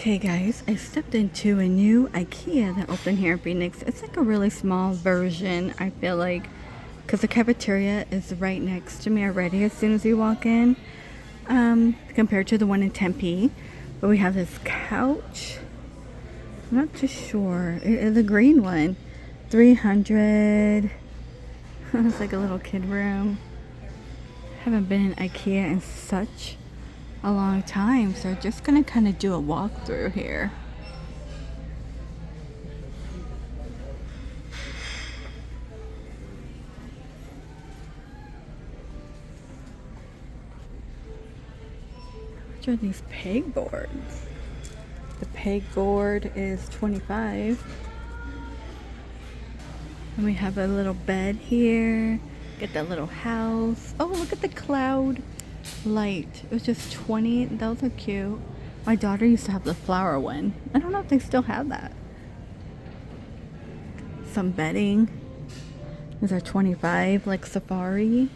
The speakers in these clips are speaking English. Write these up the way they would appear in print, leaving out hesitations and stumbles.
Okay guys, I stepped into a new Ikea that opened here in Phoenix. It's like a really small version, I feel like, because the cafeteria is right next to me already as soon as you walk in, compared to the one in Tempe. But we have this couch. I'm not too sure. It is a green one. 300. It's like a little kid room. Haven't been in Ikea in such a long time, so just gonna kind of do a walkthrough here. Which are these pegboards? The pegboard is $25. And we have a little bed here. Get that little house. Oh, look at the cloud light. It was just $20. Those are cute. My daughter used to have the flower one. I don't know if they still have that. Some bedding. These are $25, like safari.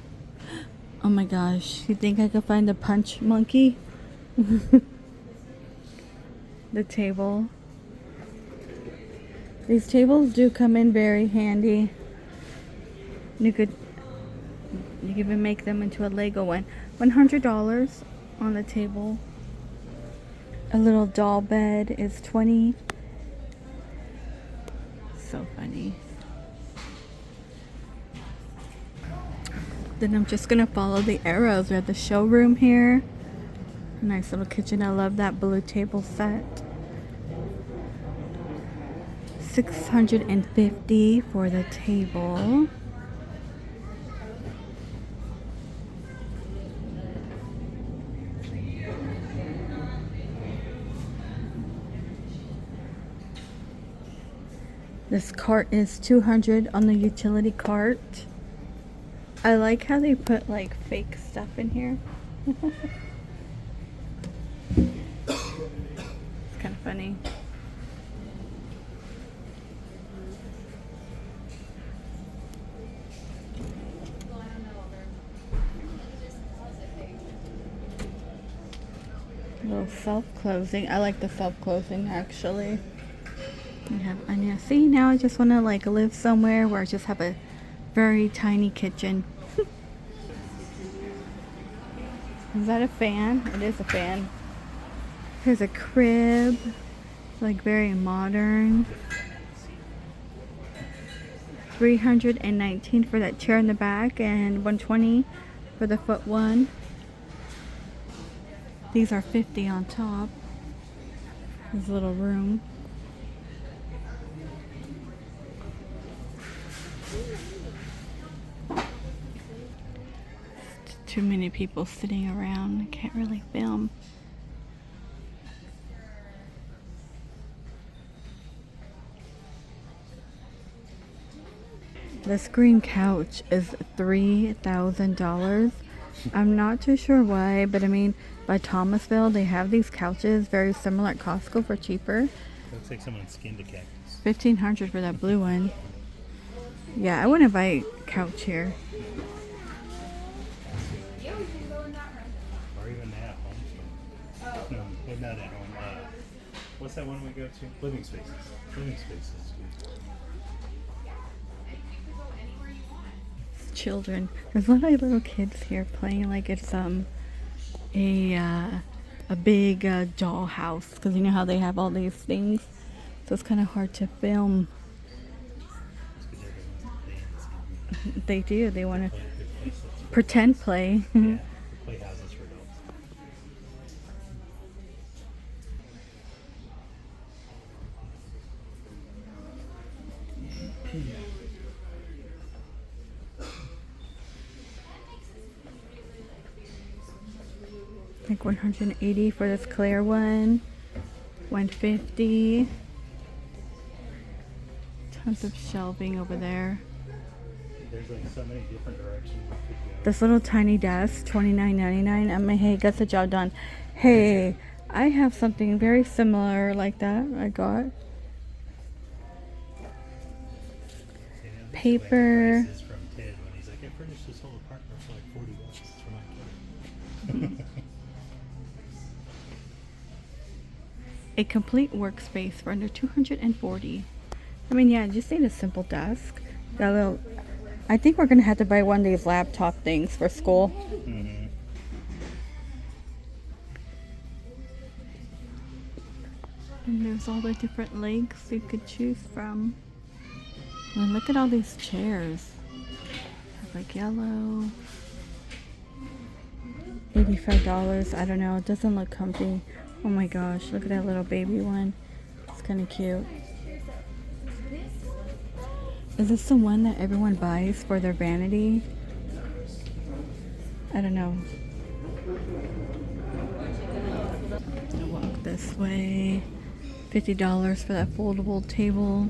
Oh my gosh. You think I could find a punch monkey? The table. These tables do come in very handy. You could even make them into a Lego one. $100 on the table. A little doll bed is $20. So funny. Then I'm just gonna follow the arrows. We're at the showroom here. Nice little kitchen. I love that blue table set. $650 for the table. This cart is $200 on the utility cart. I like how they put like fake stuff in here. It's kind of funny. A little self-closing. I like the self-closing actually. We have Anya. See, now I just want to like live somewhere where I just have a very tiny kitchen. Is that a fan? It is a fan. Here's a crib. Like very modern. $319 for that chair in the back and $120 for the foot one. These are $50 on top. This little room. Too many people sitting around. I can't really film. This green couch is $3,000. I'm not too sure why, but I mean, by Thomasville, they have these couches very similar at Costco for cheaper. Looks like someone skinned a cactus. $1,500 for that blue one. Yeah, I wouldn't buy a couch here. Or even at home. No, not at home. What's that one we go to? Living Spaces. Living Spaces. Children. There's a lot of little kids here playing like it's a big doll house, because you know how they have all these things, so it's kind of hard to film. They do. They want to pretend play. Yeah, playhouses for adults. Like $180 for this clear one. $150. Tons of shelving over there. There's like so many different directions we could go. This little tiny desk, $29.99. I'm like, hey, gets the job done. Hey, I have something very similar like that I got. Paper. From Ted when he's like, I furnished this whole apartment for like $40 for my kid. A complete workspace for under 240. I mean, yeah, just need a simple desk. Got a little. I think we're gonna have to buy one of these laptop things for school. Mm-hmm. And there's all the different legs you could choose from. And look at all these chairs. Like yellow. $85. I don't know. It doesn't look comfy. Oh my gosh, look at that little baby one. It's kind of cute. Is this the one that everyone buys for their vanity? I don't know. I'll walk this way. $50 for that foldable table.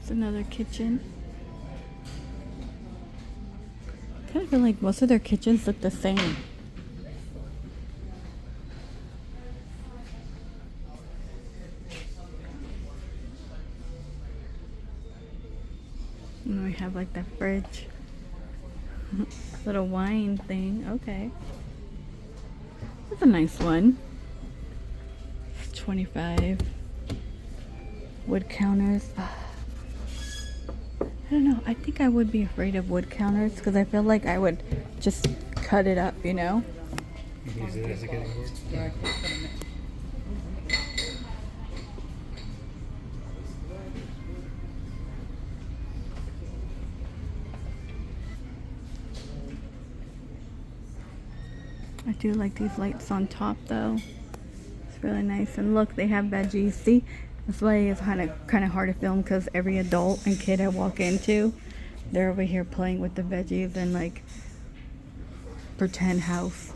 It's another kitchen. I kind of feel like most of their kitchens look the same. And we have like the fridge. Little wine thing. Okay. That's a nice one. It's 25. Wood counters. I don't know. I think I would be afraid of wood counters because I feel like I would just cut it up, you know? Use it as a cutting board. I do like these lights on top though. It's really nice. And look, they have veggies. See? That's why it's kind of hard to film because every adult and kid I walk into, they're over here playing with the veggies and like pretend house.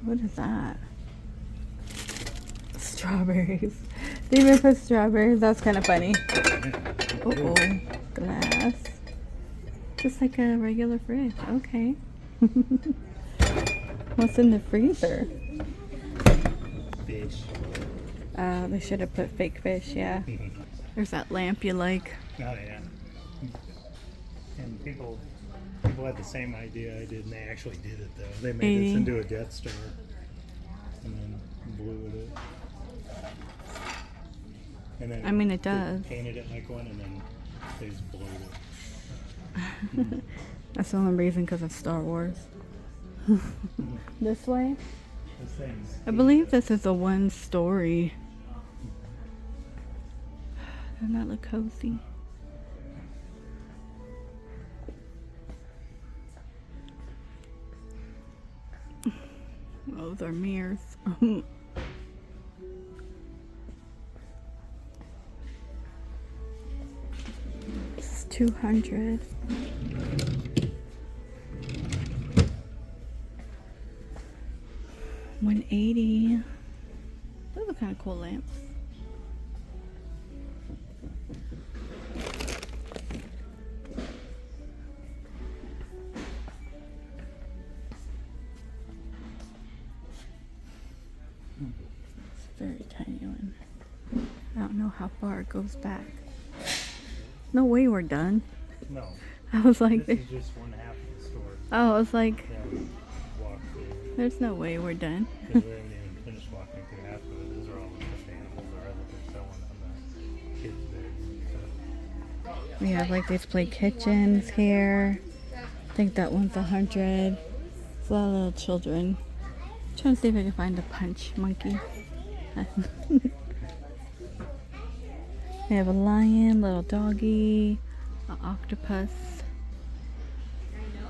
What is that? Strawberries. They even put strawberries. That's kind of funny. Oh, glass. Just like a regular fridge. Okay. What's in the freezer? Fish. They should have put fake fish, yeah. There's that lamp you like. Oh yeah. And people had the same idea I did, and they actually did it though. They made 80. this into a Death Star, and then blew it up. And then I mean, it they does. painted it like one, and then they just blew it. That's the only reason because of Star Wars. This way? This thing's I believe this is a one-story. Doesn't that look cozy? Those are mirrors. It's 200. $180. Those are kind of cool lamps. It's a very tiny one. I don't know how far it goes back. No way we're done. No. I was like, This is just one half of the store. oh, I was like, Yeah, we walked through. there's no way we're done. Because we haven't even finished walking through half of it. Those are all the stuffed animals or other things I want on the kids' beds. We have like these play kitchens here. I think that one's 100. It's a lot of little children. I'm trying to see if I can find a punch monkey. We have a lion, little doggy, an octopus.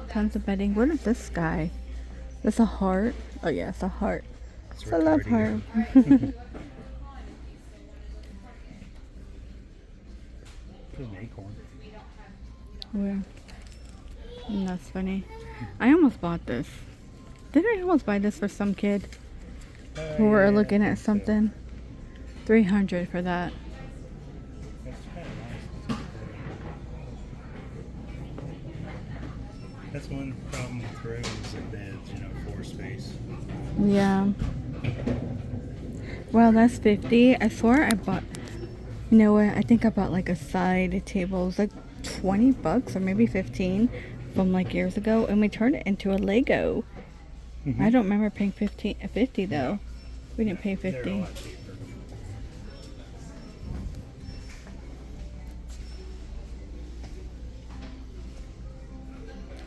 Tons of bedding. What is this guy? This a heart? Oh yeah, it's a heart. It's I love heart. retarding. There's an acorn. Where? That's funny. I almost bought this. Didn't I almost buy this for some kid who Yeah, were I looking think at so. something? 300 for that. That's kind of nice. That's one problem with rooms and beds, you know, floor space. Yeah. Well, that's 50. I swore I bought. You know what? I think I bought like a side table. It was like 20 bucks or maybe 15 from like years ago, and we turned it into a Lego. I don't remember paying 50 though. We didn't pay They're a 50. lot cheaper.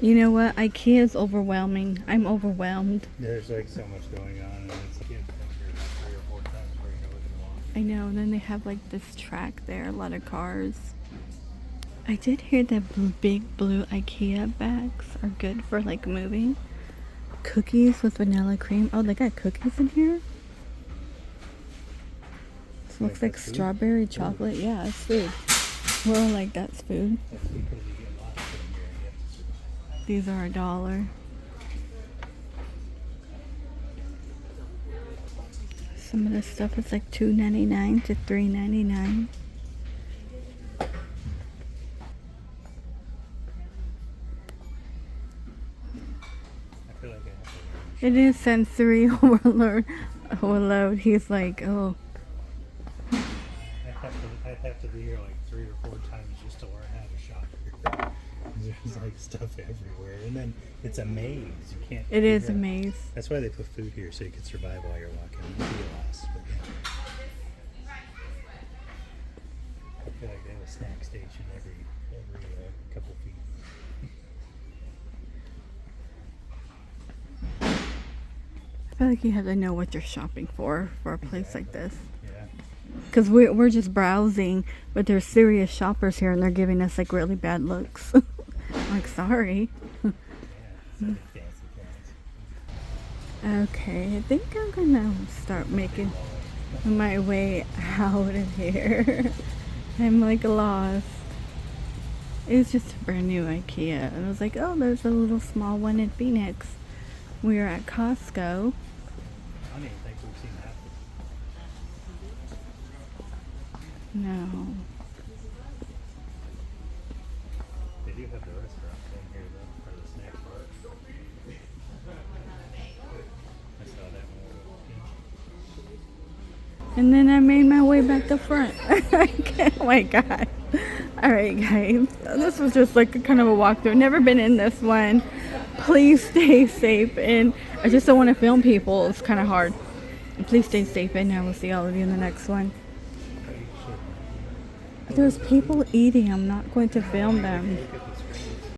You know what? IKEA is overwhelming. I'm overwhelmed. There's like so much going on, and it's like you have to come here like 3 or 4 times before you know what you want. I know. And then they have like this track there, a lot of cars. I did hear that big blue IKEA bags are good for like moving. Cookies with vanilla cream. Oh, they got cookies in here? This looks like that's food? strawberry chocolate. Yeah, it's food. Well, like that's food. That's because you get lots in here and you have to survive. These are $1. Some of this stuff is like $2.99 to $3.99. I feel like I have to It is sensory overload. He's like, oh, I'd have to be here like 3 or 4 times just to learn how to shop here. There's like stuff everywhere, and then it's a maze. You can't. it is a figure out- maze. That's why they put food here so you can survive while you're walking. You'd be lost, but yeah. I feel like they have a snack station every couple feet. I feel like you have to know what you're shopping for a place like this. Yeah. Because we're just browsing, but there's serious shoppers here and they're giving us like really bad looks. I'm like, sorry. Yeah. It's like a fancy. Okay, I think I'm gonna start making my way out of here. I'm like lost. It was just a brand new IKEA. And I was like, oh, there's a little small one in Phoenix. We were at Costco. I don't even think we've seen that. No. They do have the restaurant in here though, for the snack bar. I saw that one. And then I made my way back to front. Oh my god. Alright guys. This was just like a kind of a walkthrough. Never been in this one. Please stay safe, and I just don't want to film people. It's kind of hard. Please stay safe, and I will see all of you in the next one. There's people eating. I'm not going to film them. Look at the